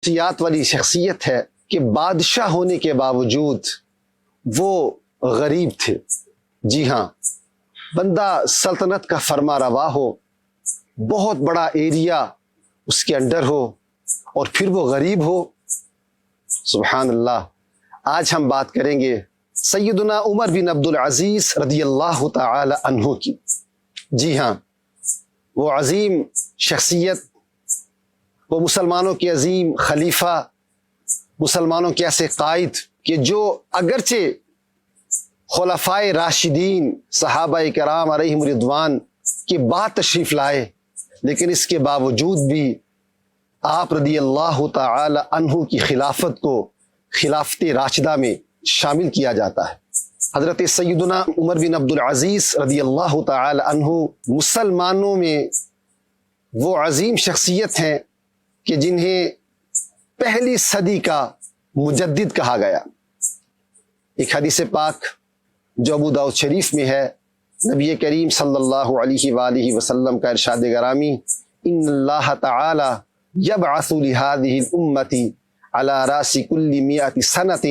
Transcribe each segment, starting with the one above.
شخصیات والی شخصیت ہے کہ بادشاہ ہونے کے باوجود وہ غریب تھے. جی ہاں، بندہ سلطنت کا فرما روا ہو، بہت بڑا ایریا اس کے انڈر ہو، اور پھر وہ غریب ہو. سبحان اللہ. آج ہم بات کریں گے سیدنا عمر بن عبد العزیز رضی اللہ تعالی عنہ کی. جی ہاں، وہ عظیم شخصیت، وہ مسلمانوں کے عظیم خلیفہ، مسلمانوں کے ایسے قائد کہ جو اگرچہ خلفائے راشدین صحابہ کرام علیہم رضوان کے بعد تشریف لائے، لیکن اس کے باوجود بھی آپ رضی اللہ تعالی عنہ کی خلافت کو خلافت راشدہ میں شامل کیا جاتا ہے. حضرت سیدنا عمر بن عبد العزیز رضی اللہ تعالی عنہ مسلمانوں میں وہ عظیم شخصیت ہیں کہ جنہیں پہلی صدی کا مجدد کہا گیا. ایک حدیث پاک جو ابو داؤد شریف میں ہے، نبی کریم صلی اللہ علیہ وآلہ وسلم کا ارشاد گرامی: ان اللہ تعالی یبعث لہذہ الامۃ علی راس کل مئۃ سنۃ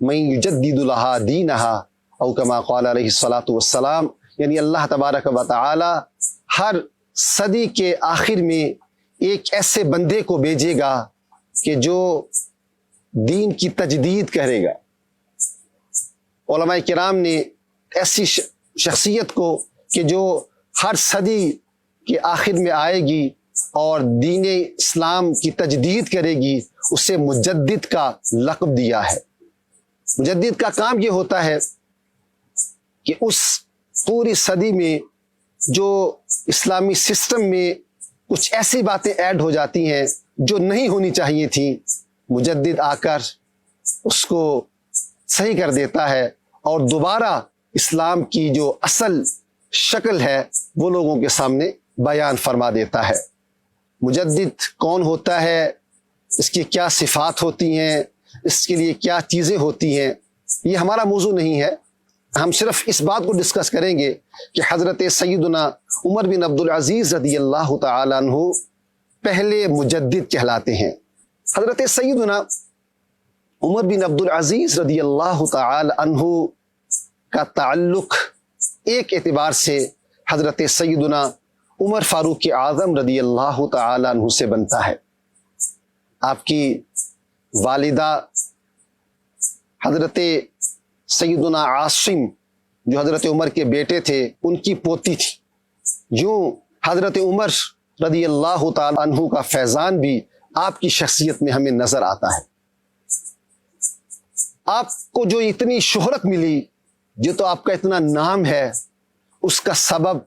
من یجدد لہا دینہا، او کما قال علیہ الصلاۃ والسلام. یعنی اللہ تبارک و تعالی ہر صدی کے آخر میں ایک ایسے بندے کو بھیجے گا کہ جو دین کی تجدید کرے گا. علماء کرام نے ایسی شخصیت کو کہ جو ہر صدی کے آخر میں آئے گی اور دین اسلام کی تجدید کرے گی، اسے مجدد کا لقب دیا ہے. مجدد کا کام یہ ہوتا ہے کہ اس پوری صدی میں جو اسلامی سسٹم میں کچھ ایسی باتیں ایڈ ہو جاتی ہیں جو نہیں ہونی چاہیے تھیں، مجدد آ کر اس کو صحیح کر دیتا ہے اور دوبارہ اسلام کی جو اصل شکل ہے وہ لوگوں کے سامنے بیان فرما دیتا ہے. مجدد کون ہوتا ہے، اس کی کیا صفات ہوتی ہیں، اس کے لیے کیا چیزیں ہوتی ہیں، یہ ہمارا موضوع نہیں ہے. ہم صرف اس بات کو ڈسکس کریں گے کہ حضرت سیدنا عمر بن عبد العزیز رضی اللہ تعالی عنہ پہلے مجدد کہلاتے ہیں. حضرت سیدنا عمر بن عبد العزیز رضی اللہ تعالی عنہ کا تعلق ایک اعتبار سے حضرت سیدنا عمر فاروق اعظم رضی اللہ تعالی عنہ سے بنتا ہے. آپ کی والدہ حضرت سیدنا عاصم جو حضرت عمر کے بیٹے تھے ان کی پوتی تھی. یوں حضرت عمر رضی اللہ تعالی عنہ کا فیضان بھی آپ کی شخصیت میں ہمیں نظر آتا ہے. آپ کو جو اتنی شہرت ملی، جو تو آپ کا اتنا نام ہے، اس کا سبب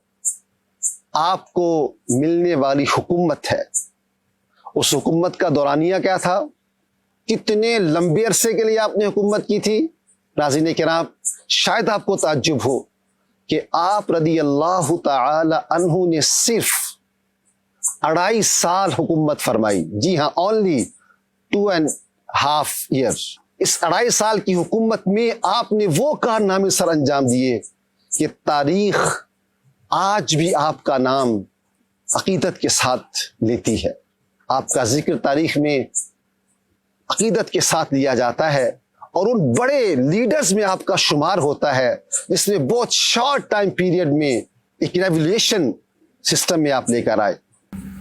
آپ کو ملنے والی حکومت ہے. اس حکومت کا دورانیہ کیا تھا؟ کتنے لمبے عرصے کے لیے آپ نے حکومت کی تھی؟ ناظرین کرام، شاید آپ کو تعجب ہو کہ آپ رضی اللہ تعالی عنہ نے صرف 2.5 سال حکومت فرمائی. جی ہاں، اونلی 2.5 years. اس 2.5 سال کی حکومت میں آپ نے وہ کارنامے سر انجام دیے کہ تاریخ آج بھی آپ کا نام عقیدت کے ساتھ لیتی ہے. آپ کا ذکر تاریخ میں عقیدت کے ساتھ لیا جاتا ہے اور ان بڑے لیڈرز میں آپ کا شمار ہوتا ہے جس نے بہت شارٹ ٹائم پیریڈ میں ایک ریولیوشن سسٹم میں آپ لے کر آئے.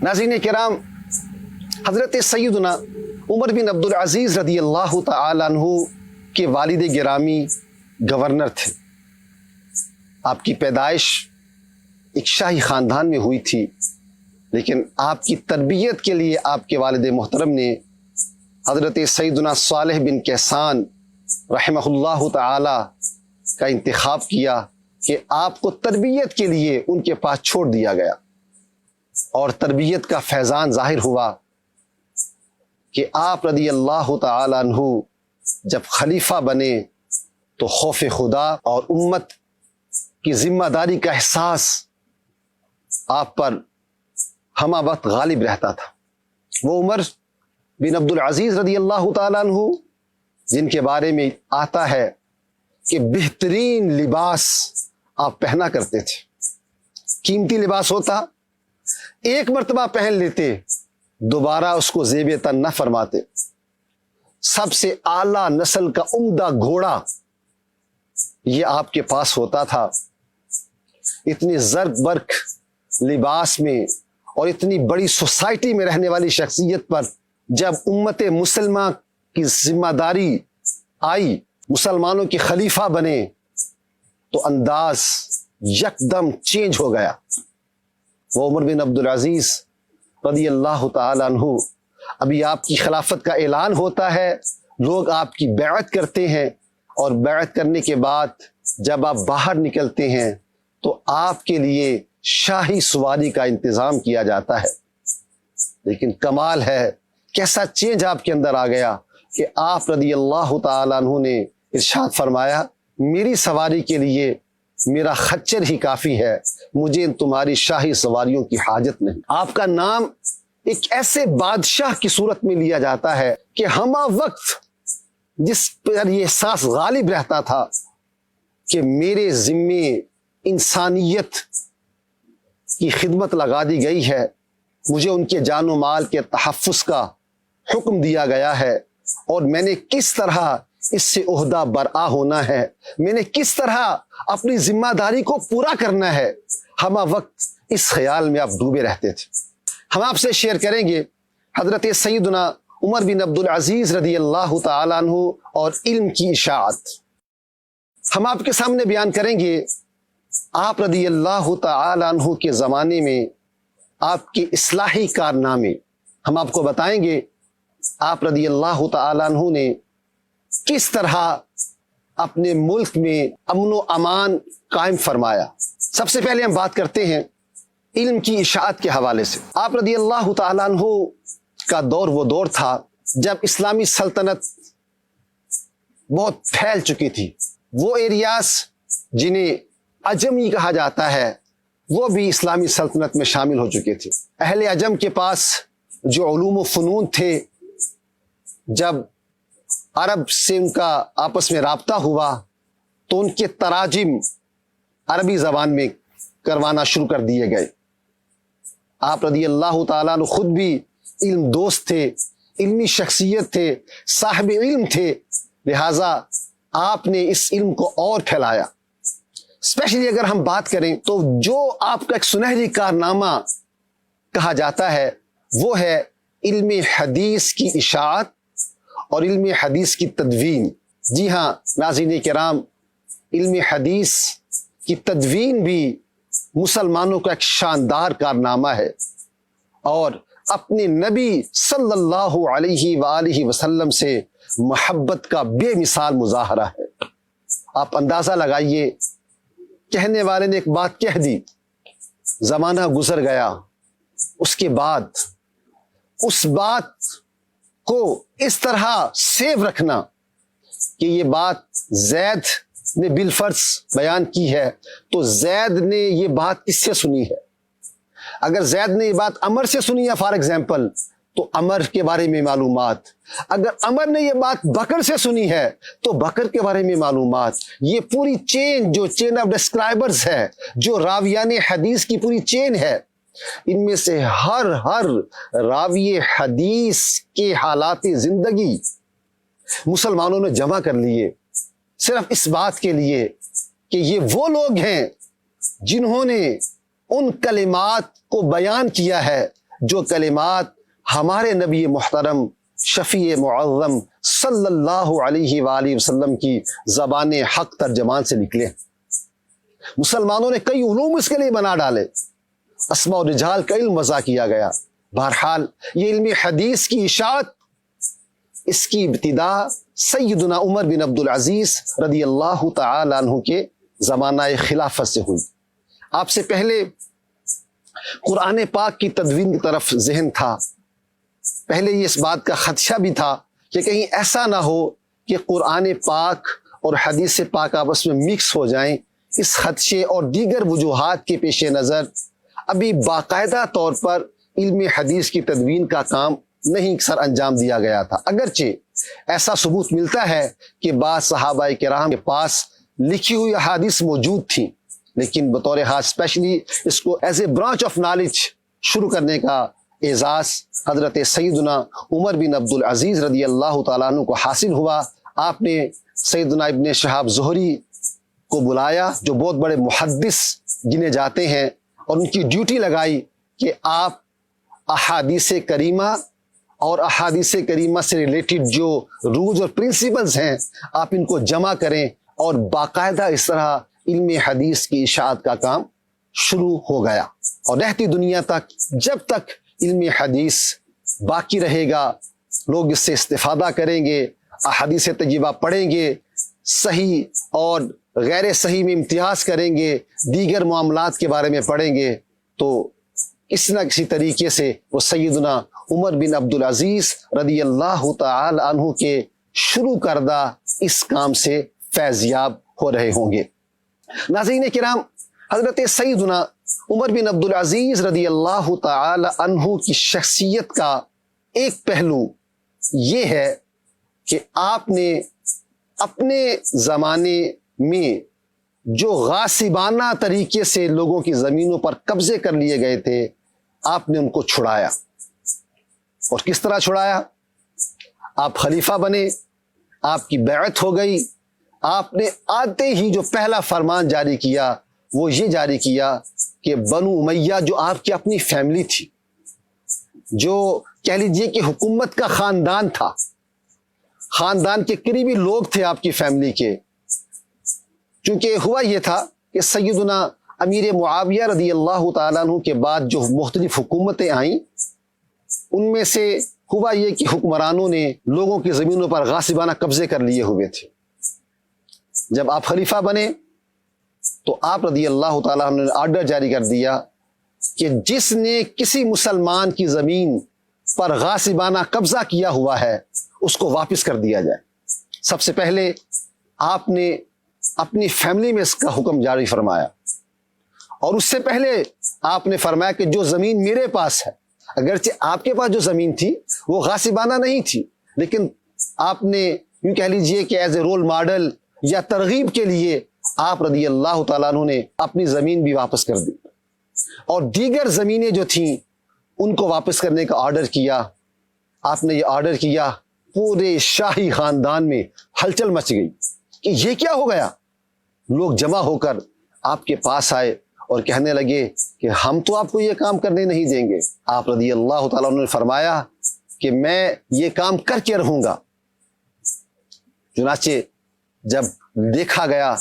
ناظرین کرام، حضرت سیدنا عمر بن عبد العزیز رضی اللہ تعالی عنہ کے والد گرامی گورنر تھے. آپ کی پیدائش ایک شاہی خاندان میں ہوئی تھی، لیکن آپ کی تربیت کے لیے آپ کے والد محترم نے حضرت سیدنا صالح بن کیسان رحمہ اللہ تعالی کا انتخاب کیا کہ آپ کو تربیت کے لیے ان کے پاس چھوڑ دیا گیا. اور تربیت کا فیضان ظاہر ہوا کہ آپ رضی اللہ تعالی عنہ جب خلیفہ بنے تو خوف خدا اور امت کی ذمہ داری کا احساس آپ پر ہمہ وقت غالب رہتا تھا. وہ عمر بن عبد العزیز رضی اللہ تعالی عنہ جن کے بارے میں آتا ہے کہ بہترین لباس آپ پہنا کرتے تھے. قیمتی لباس ہوتا، ایک مرتبہ پہن لیتے، دوبارہ اس کو زیب تن نہ فرماتے. سب سے اعلیٰ نسل کا عمدہ گھوڑا یہ آپ کے پاس ہوتا تھا. اتنی زرق برق لباس میں اور اتنی بڑی سوسائٹی میں رہنے والی شخصیت پر جب امت مسلمہ کی ذمہ داری آئی، مسلمانوں کے خلیفہ بنے، تو انداز یکدم چینج ہو گیا. وہ عمر بن عبدالعزیز رضی اللہ تعالی عنہ، ابھی آپ کی خلافت کا اعلان ہوتا ہے، لوگ آپ کی بیعت کرتے ہیں، اور بیعت کرنے کے بعد جب آپ باہر نکلتے ہیں تو آپ کے لیے شاہی سواری کا انتظام کیا جاتا ہے. لیکن کمال ہے کیسا چینج آپ کے اندر آ گیا کہ آپ رضی اللہ تعالیٰ عنہ نے ارشاد فرمایا، میری سواری کے لیے میرا خچر ہی کافی ہے، مجھے تمہاری شاہی سواریوں کی حاجت نہیں. آپ کا نام ایک ایسے بادشاہ کی صورت میں لیا جاتا ہے کہ ہمہ وقت جس پر یہ احساس غالب رہتا تھا کہ میرے ذمے انسانیت کی خدمت لگا دی گئی ہے، مجھے ان کے جان و مال کے تحفظ کا حکم دیا گیا ہے، اور میں نے کس طرح اس سے عہدہ برآ ہونا ہے، میں نے کس طرح اپنی ذمہ داری کو پورا کرنا ہے، ہمہ وقت اس خیال میں آپ ڈوبے رہتے تھے. ہم آپ سے شیئر کریں گے حضرت سیدنا عمر بن عبدالعزیز رضی اللہ تعالیٰ عنہ اور علم کی اشاعت. ہم آپ کے سامنے بیان کریں گے آپ رضی اللہ تعالیٰ عنہ کے زمانے میں آپ کے اصلاحی کارنامے. ہم آپ کو بتائیں گے آپ رضی اللہ تعالیٰ عنہ نے کس طرح اپنے ملک میں امن و امان قائم فرمایا. سب سے پہلے ہم بات کرتے ہیں علم کی اشاعت کے حوالے سے. آپ رضی اللہ تعالیٰ عنہ کا دور وہ دور تھا جب اسلامی سلطنت بہت پھیل چکی تھی. وہ ایریاز جنہیں عجمی کہا جاتا ہے وہ بھی اسلامی سلطنت میں شامل ہو چکے تھے. اہل عجم کے پاس جو علوم و فنون تھے، جب عرب سے ان کا آپس میں رابطہ ہوا تو ان کے تراجم عربی زبان میں کروانا شروع کر دیے گئے. آپ رضی اللہ تعالیٰ عنہ خود بھی علم دوست تھے، علمی شخصیت تھے، صاحب علم تھے، لہٰذا آپ نے اس علم کو اور پھیلایا. اسپیشلی اگر ہم بات کریں تو جو آپ کا ایک سنہری کارنامہ کہا جاتا ہے وہ ہے علم حدیث کی اشاعت اور علم حدیث کی تدوین. جی ہاں ناظرین کرام، علم حدیث کی تدوین بھی مسلمانوں کا ایک شاندار کارنامہ ہے، اور اپنے نبی صلی اللہ علیہ وآلہ وسلم سے محبت کا بے مثال مظاہرہ ہے. آپ اندازہ لگائیے، کہنے والے نے ایک بات کہہ دی، زمانہ گزر گیا، اس کے بعد اس بات کو اس طرح سیو رکھنا کہ یہ بات زید نے بالفرض بیان کی ہے تو زید نے یہ بات کس سے سنی ہے. اگر زید نے یہ بات عمر سے سنی ہے فار ایگزامپل تو عمر کے بارے میں معلومات، اگر عمر نے یہ بات بکر سے سنی ہے تو بکر کے بارے میں معلومات. یہ پوری چین جو چین آف ڈسکرائبرز ہے، جو راویان حدیث کی پوری چین ہے، ان میں سے ہر راوی حدیث کے حالات زندگی مسلمانوں نے جمع کر لیے، صرف اس بات کے لیے کہ یہ وہ لوگ ہیں جنہوں نے ان کلمات کو بیان کیا ہے جو کلمات ہمارے نبی محترم شفیع معظم صلی اللہ علیہ وآلہ وسلم کی زبان حق ترجمان سے نکلے. مسلمانوں نے کئی علوم اس کے لیے بنا ڈالے، اسماء و رجال کا علم وضع کیا گیا. بہرحال یہ علم حدیث کی اشاعت، اس کی ابتدا سیدنا عمر بن عبدالعزیز رضی اللہ تعالی عنہ کے زمانہ خلافت سے ہوئی. آپ سے پہلے قرآن پاک کی تدوین کی طرف ذہن تھا. پہلے یہ اس بات کا خدشہ بھی تھا کہ کہیں ایسا نہ ہو کہ قرآن پاک اور حدیث پاک آپس میں مکس ہو جائیں. اس خدشے اور دیگر وجوہات کے پیش نظر ابھی باقاعدہ طور پر علم حدیث کی تدوین کا کام نہیں سر انجام دیا گیا تھا. اگرچہ ایسا ثبوت ملتا ہے کہ بعض صحابہ کرام کے پاس لکھی ہوئی احادیث موجود تھیں، لیکن بطور خاص اسپیشلی اس کو as a branch of knowledge شروع کرنے کا اعزاز حضرت سیدنا عمر بن عبد العزیز رضی اللہ تعالیٰ عنہ کو حاصل ہوا۔ آپ نے سیدنا ابن شہاب زہری کو بلایا جو بہت بڑے محدث گنے جاتے ہیں، اور ان کی ڈیوٹی لگائی کہ آپ احادیث کریمہ اور احادیث کریمہ سے ریلیٹڈ جو رولز اور پرنسپلز ہیں آپ ان کو جمع کریں، اور باقاعدہ اس طرح علم حدیث کی اشاعت کا کام شروع ہو گیا، اور رہتی دنیا تک جب تک علم حدیث باقی رہے گا لوگ اس سے استفادہ کریں گے، احادیث طیبہ پڑھیں گے، صحیح اور غیر صحیح میں امتیاز کریں گے، دیگر معاملات کے بارے میں پڑھیں گے، تو کسی نہ کسی طریقے سے وہ سیدنا عمر بن عبد العزیز رضی اللہ تعالی عنہ کے شروع کردہ اس کام سے فیضیاب ہو رہے ہوں گے۔ ناظرین کرام، حضرت سیدنا عمر بن عبد العزیز رضی اللہ تعالی عنہ کی شخصیت کا ایک پہلو یہ ہے کہ آپ نے اپنے زمانے میں جو غاصبانہ طریقے سے لوگوں کی زمینوں پر قبضے کر لیے گئے تھے آپ نے ان کو چھڑایا۔ اور کس طرح چھڑایا؟ آپ خلیفہ بنے، آپ کی بیعت ہو گئی، آپ نے آتے ہی جو پہلا فرمان جاری کیا وہ یہ جاری کیا کہ بنو امیہ جو آپ کی اپنی فیملی تھی، جو کہہ لیجئے کہ حکومت کا خاندان تھا، خاندان کے قریبی لوگ تھے آپ کی فیملی کے، چونکہ ہوا یہ تھا کہ سیدنا امیر معاویہ رضی اللہ تعالیٰ عنہ کے بعد جو مختلف حکومتیں آئیں ان میں سے ہوا یہ کہ حکمرانوں نے لوگوں کی زمینوں پر غاصبانہ قبضے کر لیے ہوئے تھے۔ جب آپ خلیفہ بنے تو آپ رضی اللہ تعالیٰ عنہ نے آرڈر جاری کر دیا کہ جس نے کسی مسلمان کی زمین پر غاصبانہ قبضہ کیا ہوا ہے اس کو واپس کر دیا جائے۔ سب سے پہلے آپ نے اپنی فیملی میں اس کا حکم جاری فرمایا، اور اس سے پہلے آپ نے فرمایا کہ جو زمین میرے پاس ہے، اگرچہ آپ کے پاس جو زمین تھی وہ غاصبانہ نہیں تھی، لیکن آپ نے یوں کہہ لیجئے کہ ایز اے رول ماڈل یا ترغیب کے لیے آپ رضی اللہ تعالیٰ عنہ نے اپنی زمین بھی واپس کر دی، اور دیگر زمینیں جو تھیں ان کو واپس کرنے کا آرڈر کیا۔ آپ نے یہ آرڈر کیا، پورے شاہی خاندان میں ہلچل مچ گئی کہ یہ کیا ہو گیا۔ لوگ جمع ہو کر آپ کے پاس آئے اور کہنے لگے کہ ہم تو آپ کو یہ کام کرنے نہیں دیں گے۔ آپ رضی اللہ تعالیٰ عنہ نے فرمایا کہ میں یہ کام کر کے رہوں گا۔ چنانچہ جب دیکھا گیا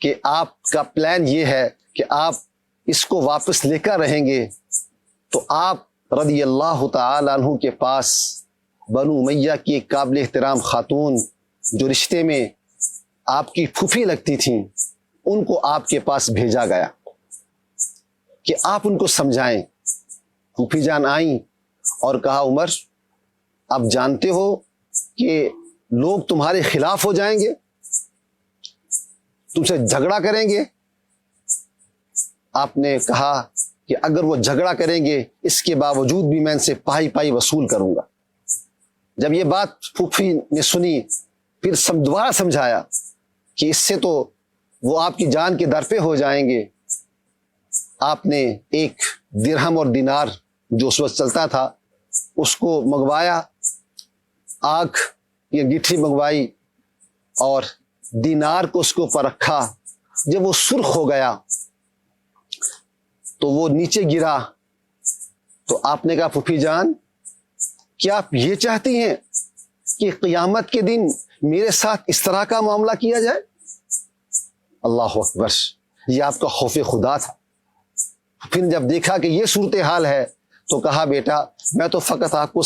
کہ آپ کا پلان یہ ہے کہ آپ اس کو واپس لے کر رہیں گے، تو آپ رضی اللہ تعالیٰ عنہ کے پاس بنو امیہ کی ایک قابل احترام خاتون جو رشتے میں آپ کی پھوپھی لگتی تھیں ان کو آپ کے پاس بھیجا گیا کہ آپ ان کو سمجھائیں۔ پھوپھی جان آئیں اور کہا عمر آپ جانتے ہو کہ لوگ تمہارے خلاف ہو جائیں گے، تم سے جھگڑا کریں گے۔ آپ نے کہا کہ اگر وہ جھگڑا کریں گے اس کے باوجود بھی میں ان سے پائی پائی وصول کروں گا۔ جب یہ بات پھوپھی نے سنی پھر دوبارہ سمجھایا کہ اس سے تو وہ آپ کی جان کے درپے ہو جائیں گے۔ آپ نے ایک درہم اور دینار جو اس وقت چلتا تھا اس کو منگوایا، آگ یا گٹھی منگوائی اور دینار کو اس کے اوپر رکھا۔ جب وہ سرخ ہو گیا تو وہ نیچے گرا، تو آپ نے کہا پھوپھی جان کیا آپ یہ چاہتی ہیں کہ قیامت کے دن میرے ساتھ اس طرح کا معاملہ کیا جائے؟ اللہ اکبر، یہ آپ کا خوف خدا تھا۔ پھر جب دیکھا کہ یہ صورتحال ہے تو کہا بیٹا میں تو فقط آپ کو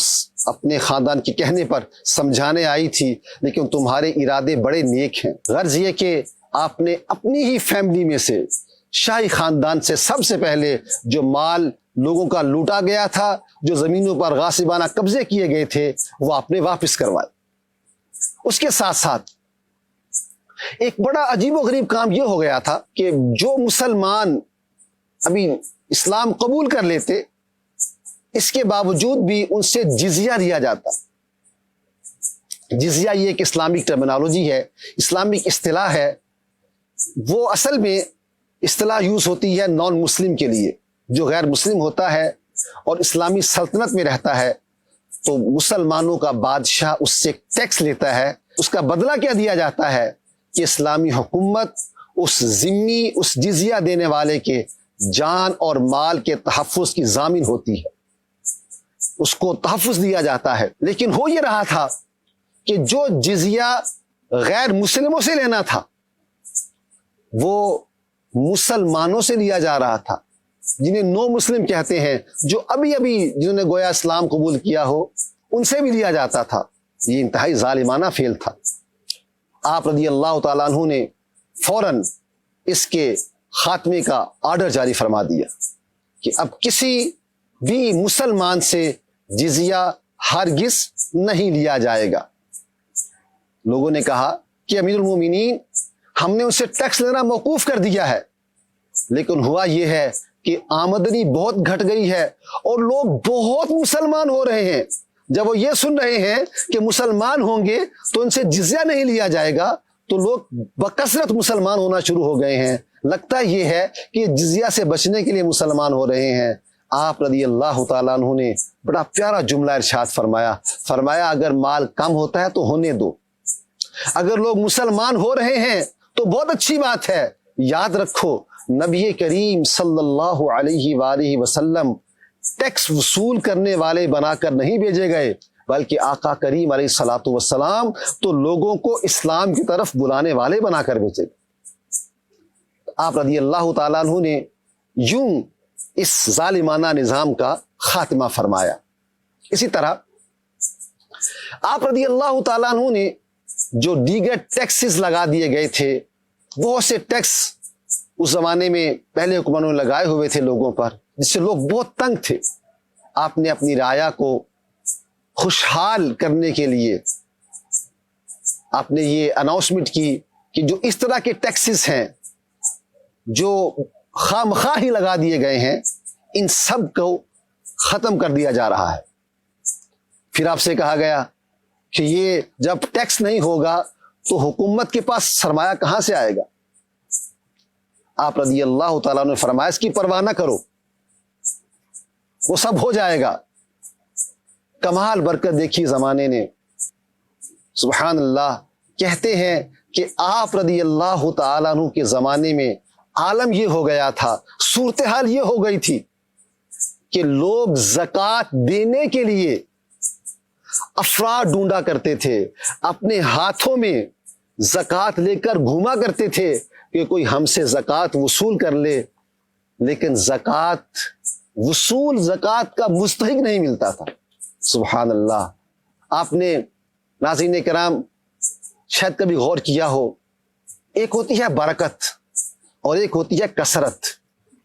اپنے خاندان کے کہنے پر سمجھانے آئی تھی، لیکن تمہارے ارادے بڑے نیک ہیں۔ غرض یہ کہ آپ نے اپنی ہی فیملی میں سے شاہی خاندان سے سب سے پہلے جو مال لوگوں کا لوٹا گیا تھا، جو زمینوں پر غاصبانہ قبضے کیے گئے تھے، وہ آپ نے واپس کروائے۔ اس کے ساتھ ساتھ ایک بڑا عجیب و غریب کام یہ ہو گیا تھا کہ جو مسلمان ابھی اسلام قبول کر لیتے اس کے باوجود بھی ان سے جزیہ لیا جاتا۔ جزیہ یہ ایک اسلامک ٹرمینالوجی ہے، اسلامک اصطلاح ہے، وہ اصل میں اصطلاح یوز ہوتی ہے نان مسلم کے لیے۔ جو غیر مسلم ہوتا ہے اور اسلامی سلطنت میں رہتا ہے تو مسلمانوں کا بادشاہ اس سے ٹیکس لیتا ہے. اس کا بدلہ کیا دیا جاتا ہے کہ اسلامی حکومت اس ذمہ اس جزیہ دینے والے کے جان اور مال کے تحفظ کی ضامن ہوتی ہے, اس کو تحفظ دیا جاتا ہے. لیکن ہو یہ رہا تھا کہ جو جزیہ غیر مسلموں سے لینا تھا وہ مسلمانوں سے لیا جا رہا تھا, جنہیں نو مسلم کہتے ہیں, جو ابھی جنہوں نے گویا اسلام قبول کیا ہو ان سے بھی لیا جاتا تھا. یہ انتہائی ظالمانہ فعل تھا. آپ رضی اللہ تعالیٰ عنہ نے فوراً اس کے خاتمے کا آرڈر جاری فرما دیا کہ اب کسی بھی مسلمان سے جزیہ ہرگز نہیں لیا جائے گا. لوگوں نے کہا کہ امیر المومنین ہم نے اسے ٹیکس لینا موقوف کر دیا ہے, لیکن ہوا یہ ہے کہ آمدنی بہت گھٹ گئی ہے اور لوگ بہت مسلمان ہو رہے ہیں. جب وہ یہ سن رہے ہیں کہ مسلمان ہوں گے تو ان سے جزیہ نہیں لیا جائے گا تو لوگ بکثرت مسلمان ہونا شروع ہو گئے ہیں. لگتا یہ ہے کہ جزیہ سے بچنے کے لیے مسلمان ہو رہے ہیں. آپ رضی اللہ تعالیٰ عنہ نے بڑا پیارا جملہ ارشاد فرمایا اگر مال کم ہوتا ہے تو ہونے دو, اگر لوگ مسلمان ہو رہے ہیں تو بہت اچھی بات ہے. یاد رکھو نبی کریم صلی اللہ علیہ وآلہ وسلم ٹیکس وصول کرنے والے بنا کر نہیں بھیجے گئے, بلکہ آقا کریم علیہ الصلوۃ والسلام تو لوگوں کو اسلام کی طرف بلانے والے بنا کر بھیجے گئے. آپ رضی اللہ تعالیٰ عنہ نے یوں اس ظالمانہ نظام کا خاتمہ فرمایا. اسی طرح آپ رضی اللہ تعالیٰ عنہ نے جو دیگر ٹیکسز لگا دیے گئے تھے, بہت سے ٹیکس اس زمانے میں پہلے حکمرانوں نے لگائے ہوئے تھے لوگوں پر, جس سے لوگ بہت تنگ تھے. آپ نے اپنی رعایا کو خوشحال کرنے کے لیے آپ نے یہ اناؤنسمنٹ کی کہ جو اس طرح کے ٹیکسز ہیں جو خواہ ہی لگا دیے گئے ہیں, ان سب کو ختم کر دیا جا رہا ہے. پھر آپ سے کہا گیا کہ یہ جب ٹیکس نہیں ہوگا تو حکومت کے پاس سرمایہ کہاں سے آئے گا. آپ رضی اللہ تعالیٰ نے فرمایا اس کی پرواہ نہ کرو, وہ سب ہو جائے گا. کمال برکت دیکھی زمانے نے, سبحان اللہ. کہتے ہیں کہ آپ رضی اللہ تعالیٰ عنہ کے زمانے میں عالم یہ ہو گیا تھا, صورتحال یہ ہو گئی تھی کہ لوگ زکوٰۃ دینے کے لیے افراد ڈھونڈا کرتے تھے, اپنے ہاتھوں میں زکوٰۃ لے کر گھوما کرتے تھے کہ کوئی ہم سے زکوٰۃ وصول کر لے, لیکن زکوٰۃ کا مستحق نہیں ملتا تھا. سبحان اللہ. آپ نے ناظرین کرام شاید کبھی غور کیا ہو, ایک ہوتی ہے برکت اور ایک ہوتی ہے کثرت.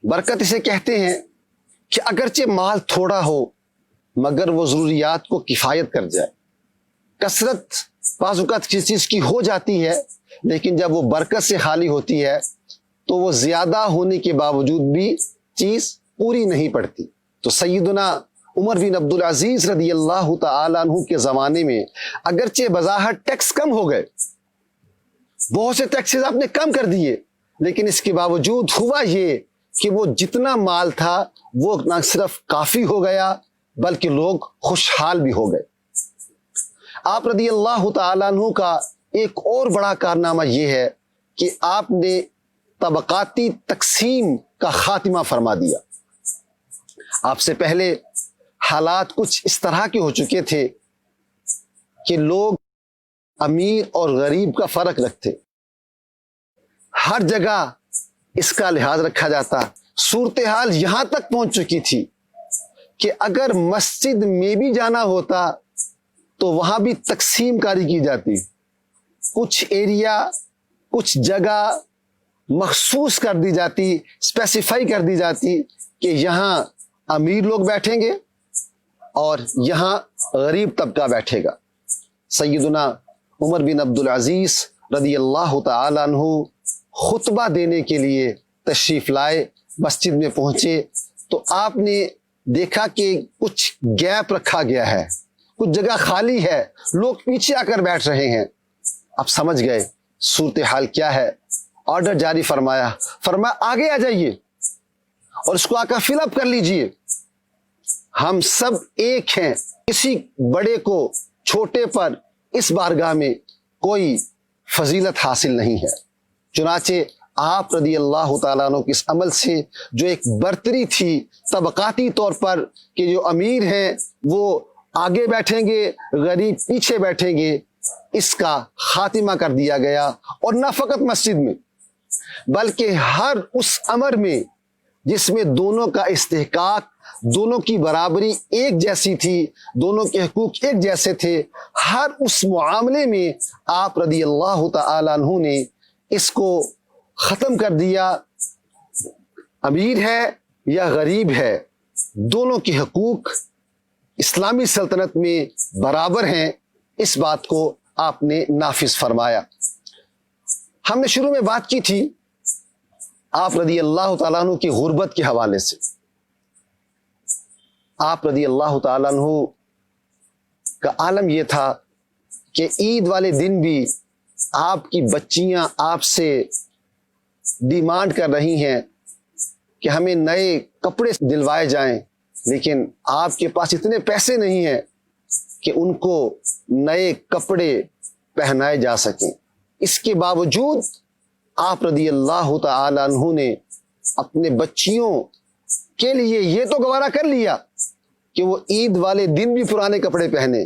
برکت اسے کہتے ہیں کہ اگرچہ مال تھوڑا ہو مگر وہ ضروریات کو کفایت کر جائے. کثرت بعض اوقات کسی چیز کی ہو جاتی ہے, لیکن جب وہ برکت سے خالی ہوتی ہے تو وہ زیادہ ہونے کے باوجود بھی چیز پوری نہیں پڑتی. تو سیدنا عمر بن عبد العزیز رضی اللہ تعالیٰ عنہ کے زمانے میں اگرچہ بظاہر ٹیکس کم ہو گئے, بہت سے ٹیکسز آپ نے کم کر دیے, لیکن اس کے باوجود ہوا یہ کہ وہ جتنا مال تھا وہ نہ صرف کافی ہو گیا بلکہ لوگ خوشحال بھی ہو گئے. آپ رضی اللہ تعالیٰ عنہ کا ایک اور بڑا کارنامہ یہ ہے کہ آپ نے طبقاتی تقسیم کا خاتمہ فرما دیا. آپ سے پہلے حالات کچھ اس طرح کے ہو چکے تھے کہ لوگ امیر اور غریب کا فرق رکھتے, ہر جگہ اس کا لحاظ رکھا جاتا. صورتحال یہاں تک پہنچ چکی تھی کہ اگر مسجد میں بھی جانا ہوتا تو وہاں بھی تقسیم کاری کی جاتی. کچھ ایریا, کچھ جگہ مخصوص کر دی جاتی, اسپیسیفائی کر دی جاتی کہ یہاں امیر لوگ بیٹھیں گے اور یہاں غریب طبقہ بیٹھے گا. سیدنا عمر بن عبد العزیز رضی اللہ تعالیٰ عنہ خطبہ دینے کے لیے تشریف لائے, مسجد میں پہنچے تو آپ نے دیکھا کہ کچھ گیپ رکھا گیا ہے, کچھ جگہ خالی ہے, لوگ پیچھے آ کر بیٹھ رہے ہیں. آپ سمجھ گئے صورتحال کیا ہے. آرڈر جاری فرمایا آگے آ جائیے اور اس کو آ کر فل اپ کر لیجئے. ہم سب ایک ہیں، کسی بڑے کو چھوٹے پر اس بارگاہ میں کوئی فضیلت حاصل نہیں ہے۔ چنانچہ آپ رضی اللہ تعالیٰ عنہ کے اس عمل سے جو ایک برتری تھی طبقاتی طور پر کہ جو امیر ہیں وہ آگے بیٹھیں گے، غریب پیچھے بیٹھیں گے، اس کا خاتمہ کر دیا گیا۔ اور نہ فقط مسجد میں بلکہ ہر اس امر میں جس میں دونوں کا استحقاق، دونوں کی برابری ایک جیسی تھی، دونوں کے حقوق ایک جیسے تھے، ہر اس معاملے میں آپ رضی اللہ تعالیٰ عنہ نے اس کو ختم کر دیا۔ امیر ہے یا غریب ہے، دونوں کے حقوق اسلامی سلطنت میں برابر ہیں، اس بات کو آپ نے نافذ فرمایا۔ ہم نے شروع میں بات کی تھی آپ رضی اللہ تعالیٰ عنہ کی غربت کے حوالے سے۔ آپ رضی اللہ تعالیٰ عنہ کا عالم یہ تھا کہ عید والے دن بھی آپ کی بچیاں آپ سے ڈیمانڈ کر رہی ہیں کہ ہمیں نئے کپڑے دلوائے جائیں، لیکن آپ کے پاس اتنے پیسے نہیں ہیں کہ ان کو نئے کپڑے پہنائے جا سکیں۔ اس کے باوجود آپ رضی اللہ تعالی عنہ نے اپنے بچیوں کے لیے یہ تو گوارا کر لیا کہ وہ عید والے دن بھی پرانے کپڑے پہنے،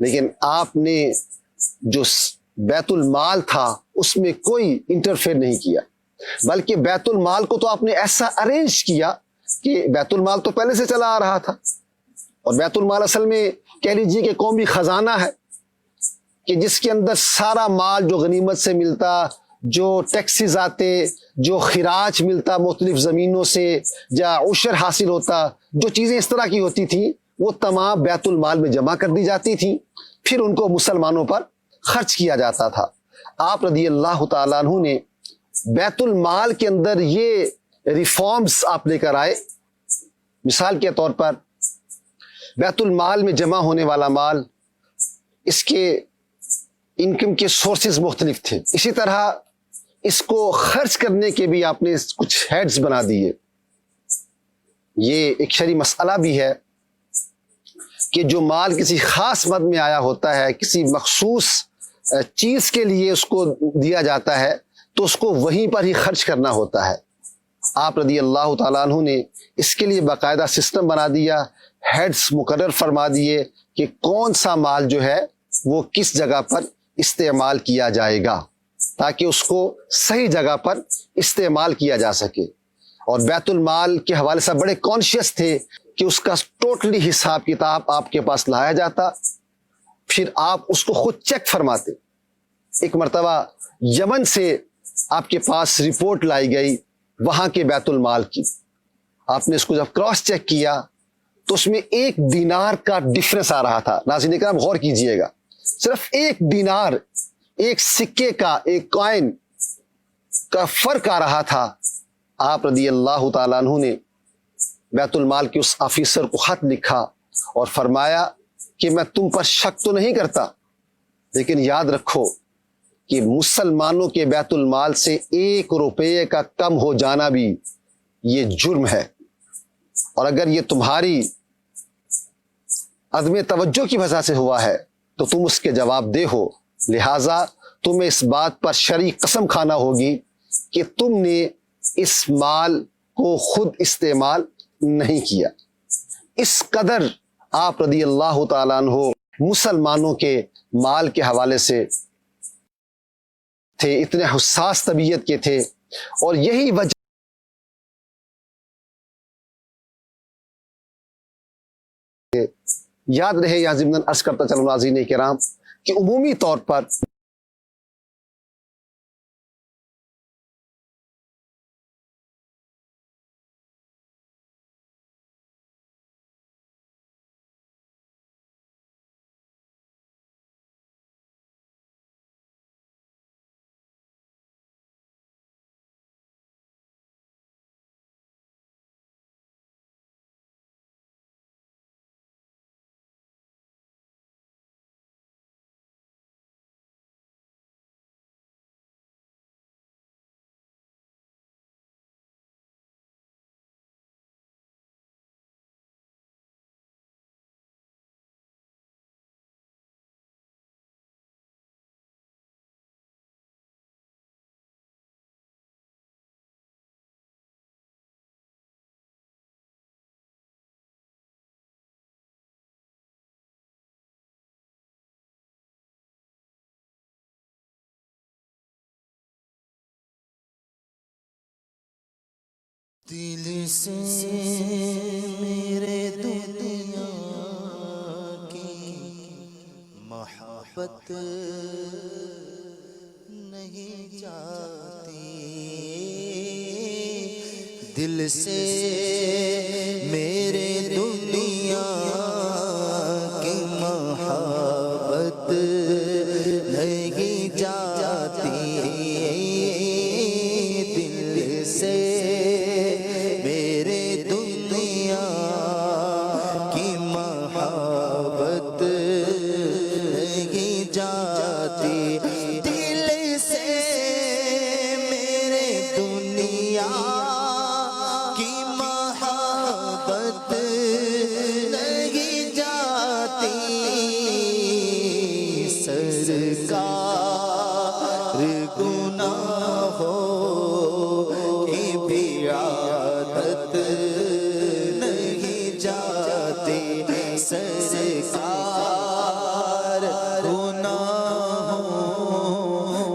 لیکن آپ نے جو بیت المال تھا اس میں کوئی انٹرفیئر نہیں کیا، بلکہ بیت المال کو تو آپ نے ایسا ارینج کیا کہ بیت المال تو پہلے سے چلا آ رہا تھا، اور بیت المال اصل میں کہہ لیجیے کہ قومی خزانہ ہے کہ جس کے اندر سارا مال جو غنیمت سے ملتا، جو ٹیکسز آتے، جو خراج ملتا مختلف زمینوں سے، یا عشر حاصل ہوتا، جو چیزیں اس طرح کی ہوتی تھیں وہ تمام بیت المال میں جمع کر دی جاتی تھیں، پھر ان کو مسلمانوں پر خرچ کیا جاتا تھا۔ آپ رضی اللہ تعالیٰ عنہ نے بیت المال کے اندر یہ ریفارمز آپ لے کر آئے۔ مثال کے طور پر بیت المال میں جمع ہونے والا مال، اس کے انکم کے سورسز مختلف تھے، اسی طرح اس کو خرچ کرنے کے بھی آپ نے کچھ ہیڈز بنا دیے۔ یہ ایک شرعی مسئلہ بھی ہے کہ جو مال کسی خاص مد میں آیا ہوتا ہے، کسی مخصوص چیز کے لیے اس کو دیا جاتا ہے تو اس کو وہیں پر ہی خرچ کرنا ہوتا ہے۔ آپ رضی اللہ تعالیٰ عنہ نے اس کے لیے باقاعدہ سسٹم بنا دیا، ہیڈز مقرر فرما دیے کہ کون سا مال جو ہے وہ کس جگہ پر استعمال کیا جائے گا، تاکہ اس کو صحیح جگہ پر استعمال کیا جا سکے۔ اور بیت المال کے حوالے سے بڑے کانشیس تھے کہ اس کا ٹوٹلی حساب کتاب آپ کے پاس لایا جاتا، پھر آپ اس کو خود چیک فرماتے۔ ایک مرتبہ یمن سے آپ کے پاس رپورٹ لائی گئی وہاں کے بیت المال کی، آپ نے اس کو جب کراس چیک کیا تو اس میں 1 دینار کا ڈفرنس آ رہا تھا۔ ناظرین اکرام غور کیجئے گا، صرف 1 دینار، ایک سکے کا، ایک کوائن کا فرق آ رہا تھا۔ آپ رضی اللہ تعالیٰ عنہ نے بیت المال کے اس آفیسر کو خط لکھا اور فرمایا کہ میں تم پر شک تو نہیں کرتا، لیکن یاد رکھو کہ مسلمانوں کے بیت المال سے 1 روپے کا کم ہو جانا بھی یہ جرم ہے، اور اگر یہ تمہاری عدم توجہ کی وجہ سے ہوا ہے تو تم اس کے جواب دہ ہو، لہٰذا تمہیں اس بات پر شرعی قسم کھانا ہوگی کہ تم نے اس مال کو خود استعمال نہیں کیا۔ اس قدر آپ رضی اللہ تعالیٰ عنہ مسلمانوں کے مال کے حوالے سے تھے، اتنے حساس طبیعت کے تھے، اور یہی وجہ یاد رہے، یا ضمناً عرض کرتا چلوں ناظرین کرام کہ عمومی طور پر دل سے میرے دنیا کی محبت نہیں جاتی، دل سے میرے دنیا کی محبت نہیں جاتی، دل سے میرے دنیا کی محبت نہیں جاتی، دل سے میرے دنیا کی محبت نہیں جاتی، سرکار گناہوں کی بھی عادت نہیں جاتی، سرکار گناہوں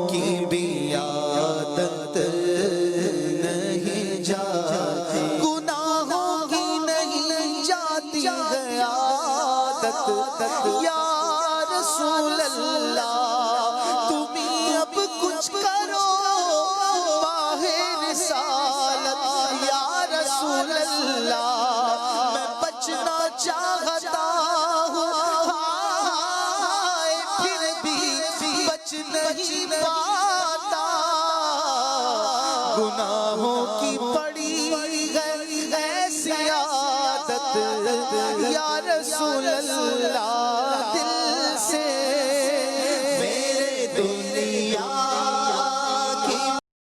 کی بھی عادت نہیں جاتی، گناہوں کی نہیں جاتی ہے عادت، یا رسول اللہ تمہیں اب کچھ کرو ماہ رسالت، یا رسول اللہ میں بچنا چاہتا ہوں پھر بھی بچ نہیں پاتا، گناہوں کی پڑی ہے ایسی عادت، یا رسول اللہ